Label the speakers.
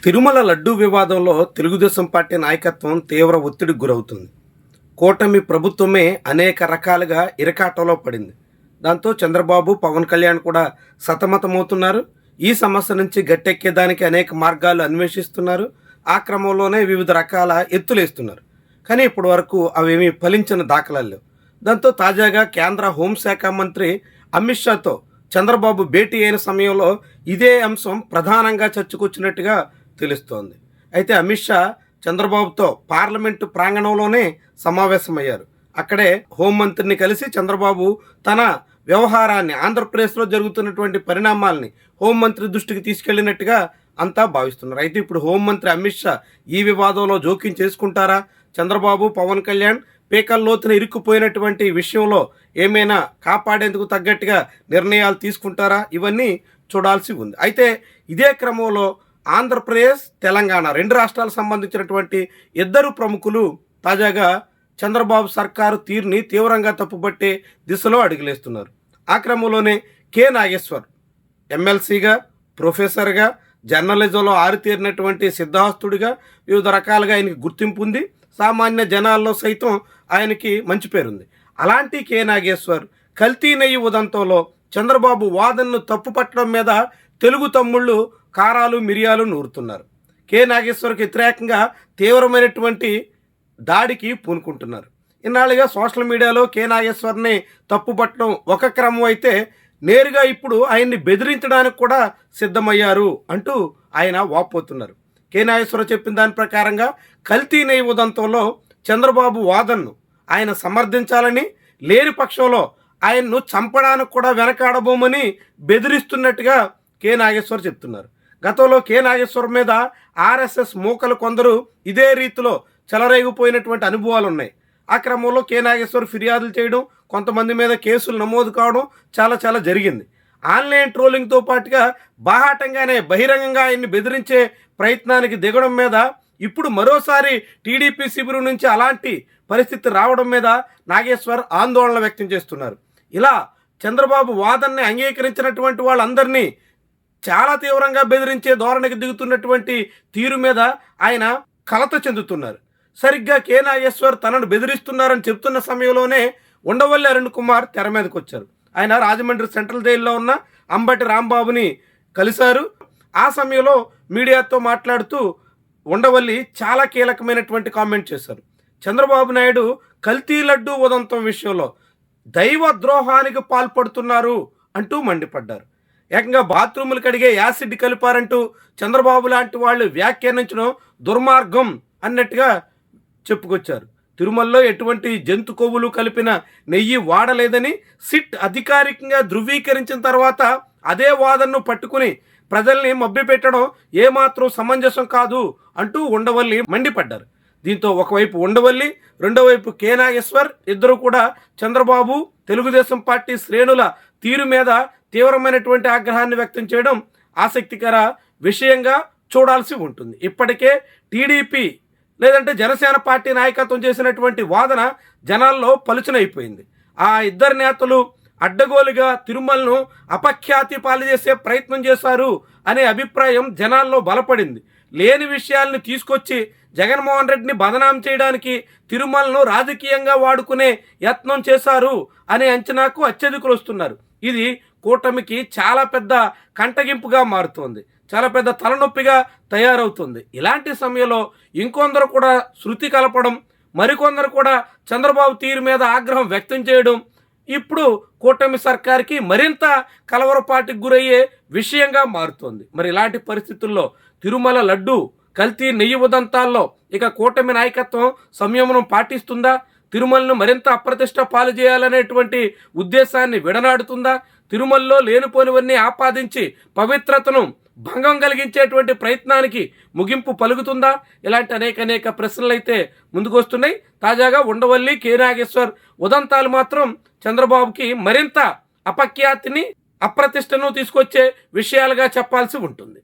Speaker 1: తిరుమల లడ్డూ వివాదంలో తెలుగుదేశం పార్టీ నాయకత్వం తీవ్ర ఒత్తిడికి గురవుతుంది. కూటమి ప్రభుత్వమే అనేక రకాలుగా ఇరకాటంలో పడింది. దాంతో చంద్రబాబు, పవన్ కళ్యాణ్ కూడా సతమతమవుతున్నారు. ఈ సమస్య నుంచి గట్టెక్కేదానికి అనేక మార్గాలు అన్వేషిస్తున్నారు. ఆ క్రమంలోనే వివిధ రకాల ఎత్తులేస్తున్నారు. కానీ ఇప్పటి వరకు అవేమీ ఫలించిన దాఖలాలు లేవు. దాంతో తాజాగా కేంద్ర హోంశాఖ మంత్రి అమిత్ షాతో చంద్రబాబు భేటీ అయిన సమయంలో ఇదే అంశం ప్రధానంగా చర్చకొచ్చినట్టుగా తెలుస్తోంది. అయితే అమిత్ షా చంద్రబాబుతో పార్లమెంటు ప్రాంగణంలోనే సమావేశమయ్యారు. అక్కడే హోంమంత్రిని కలిసి చంద్రబాబు తన వ్యవహారాన్ని, ఆంధ్రప్రదేశ్లో జరుగుతున్నటువంటి పరిణామాలని హోంమంత్రి దృష్టికి తీసుకెళ్లినట్టుగా అంతా భావిస్తున్నారు. అయితే ఇప్పుడు హోంమంత్రి అమిత్ షా ఈ వివాదంలో జోక్యం చేసుకుంటారా? చంద్రబాబు, పవన్ కళ్యాణ్ పేకల్లోతున ఇరుక్కుపోయినటువంటి విషయంలో ఏమైనా కాపాడేందుకు తగ్గట్టుగా నిర్ణయాలు తీసుకుంటారా? ఇవన్నీ చూడాల్సి ఉంది. అయితే ఇదే క్రమంలో ఆంధ్రప్రదేశ్, తెలంగాణ రెండు రాష్ట్రాలకు సంబంధించినటువంటి ఇద్దరు ప్రముఖులు తాజాగా చంద్రబాబు సర్కారు తీరుని తీవ్రంగా తప్పుపట్టే దిశలో అడుగులేస్తున్నారు. ఆ క్రమంలోనే కె నాగేశ్వర్ ఎమ్మెల్సీగా, ప్రొఫెసర్గా, జర్నలిజంలో ఆరితేరినటువంటి సిద్ధాస్తుడిగా వివిధ రకాలుగా ఆయనకి గుర్తింపు ఉంది. సామాన్య జనాల్లో సైతం ఆయనకి మంచి పేరుంది. అలాంటి కె నాగేశ్వర్ కల్తీ నెయ్యి ఉదంతంలో చంద్రబాబు వాదనను తప్పుపట్టడం మీద తెలుగు తమ్ముళ్ళు కారాలు మిరియాలు నూరుతున్నారు. కె నాగేశ్వర్కి వ్యతిరేకంగా తీవ్రమైనటువంటి దాడికి పూనుకుంటున్నారు. ఇన్నాళ్ళుగా సోషల్ మీడియాలో కె నాగేశ్వర్ని తప్పుపట్టడం ఒక క్రమం అయితే, నేరుగా ఇప్పుడు ఆయన్ని బెదిరించడానికి కూడా సిద్ధమయ్యారు అంటూ ఆయన వాపోతున్నారు. కె నాగేశ్వరరావు చెప్పిన దాని ప్రకారంగా కల్తీ నెయ్యి ఉదంతంలో చంద్రబాబు వాదనను ఆయన సమర్థించాలని, లేని పక్షంలో ఆయన్ను చంపడానికి కూడా వెనకాడబోమని బెదిరిస్తున్నట్టుగా కె నాగేశ్వర్ చెప్తున్నారు. గతంలో కె నాగేశ్వర్ మీద ఆర్ఎస్ఎస్ మూకలు కొందరు ఇదే రీతిలో చెలరేగిపోయినటువంటి అనుభవాలు ఉన్నాయి. ఆ క్రమంలో కె నాగేశ్వర్ ఫిర్యాదులు చేయడం, కొంతమంది మీద కేసులు నమోదు కావడం చాలా జరిగింది. ఆన్లైన్ ట్రోలింగ్తో పాటుగా బాహాటంగానే బహిరంగంగా ఆయన్ని బెదిరించే ప్రయత్నానికి దిగడం మీద ఇప్పుడు మరోసారి టీడీపీ శిబిరం నుంచి అలాంటి పరిస్థితి రావడం మీద నాగేశ్వర్ ఆందోళన వ్యక్తం చేస్తున్నారు. ఇలా చంద్రబాబు వాదనని అంగీకరించినటువంటి వాళ్ళందరినీ చాలా తీవ్రంగా బెదిరించే ధోరణికి దిగుతున్నటువంటి తీరు మీద ఆయన కలత చెందుతున్నారు. సరిగ్గా కె నాగేశ్వర్ తనను బెదిరిస్తున్నారని చెప్తున్న సమయంలోనే ఉండవల్లి అరుణ్ కుమార్ తెర మీదకి వచ్చారు. ఆయన రాజమండ్రి సెంట్రల్ జైల్లో ఉన్న అంబటి రాంబాబుని కలిశారు. ఆ సమయంలో మీడియాతో మాట్లాడుతూ ఉండవల్లి చాలా కీలకమైనటువంటి కామెంట్ చేశారు. చంద్రబాబు నాయుడు కల్తీ లడ్డూ ఉదంతం విషయంలో దైవ ద్రోహానికి పాల్పడుతున్నారు అంటూ మండిపడ్డారు. ఏకంగా బాత్రూములు కడిగే యాసిడ్ కలిపారంటూ చంద్రబాబు లాంటి వాళ్ళు వ్యాఖ్యానించడం దుర్మార్గం అన్నట్టుగా చెప్పుకొచ్చారు. తిరుమలలో ఎటువంటి జంతు కొవ్వులు కలిపిన నెయ్యి వాడలేదని సిట్ అధికారికంగా ధృవీకరించిన తర్వాత అదే వాదనను పట్టుకుని ప్రజల్ని మభ్యపెట్టడం ఏమాత్రం సమంజసం కాదు అంటూ ఉండవల్లి మండిపడ్డారు. దీంతో ఒకవైపు ఉండవల్లి, రెండో వైపు కె నాగేశ్వర్ ఇద్దరు కూడా చంద్రబాబు, తెలుగుదేశం పార్టీ శ్రేణుల తీరు మీద తీవ్రమైనటువంటి ఆగ్రహాన్ని వ్యక్తం చేయడం ఆసక్తికర విషయంగా చూడాల్సి ఉంటుంది. ఇప్పటికే టీడీపీ లేదంటే జనసేన పార్టీ నాయకత్వం చేసినటువంటి వాదన జనాల్లో పలుచనైపోయింది. ఆ ఇద్దరు నేతలు అడ్డగోలుగా తిరుమలను అపఖ్యాతి పాలుచేసే ప్రయత్నం చేశారు అనే అభిప్రాయం జనాల్లో బలపడింది. లేని విషయాలను తీసుకొచ్చి జగన్మోహన్ రెడ్డిని బదనాం చేయడానికి తిరుమలను రాజకీయంగా వాడుకునే యత్నం చేశారు అనే అంచనాకు అత్యధికులు వస్తున్నారు. ఇది కూటమికి చాలా పెద్ద కంటగింపుగా మారుతోంది, చాలా పెద్ద తలనొప్పిగా తయారవుతుంది. ఇలాంటి సమయంలో ఇంకొందరు కూడా శృతి కలపడం, మరికొందరు కూడా చంద్రబాబు తీరు మీద ఆగ్రహం వ్యక్తం చేయడం ఇప్పుడు కూటమి సర్కార్కి మరింత కలవరపాటికి గురయ్యే విషయంగా మారుతోంది. మరి ఇలాంటి పరిస్థితుల్లో తిరుమల లడ్డు కల్తీ నెయ్యి ఉదంతాల్లో ఇక కూటమి నాయకత్వం సంయమనం పాటిస్తుందా? తిరుమలను మరింత అప్రతిష్ట పాలు చేయాలనేటువంటి ఉద్దేశాన్ని విడనాడుతుందా? తిరుమలలో లేనిపోనివన్నీ ఆపాదించి పవిత్రతను భంగం కలిగించేటువంటి ప్రయత్నానికి ముగింపు పలుకుతుందా? ఇలాంటి అనేక ప్రశ్నలు అయితే ముందుకొస్తున్నాయి. తాజాగా ఉండవల్లి, కె నాగేశ్వర్ ఉదంతాలు మాత్రం చంద్రబాబుకి మరింత అపఖ్యాతిని, అప్రతిష్టను తీసుకొచ్చే విషయాలుగా చెప్పాల్సి ఉంటుంది.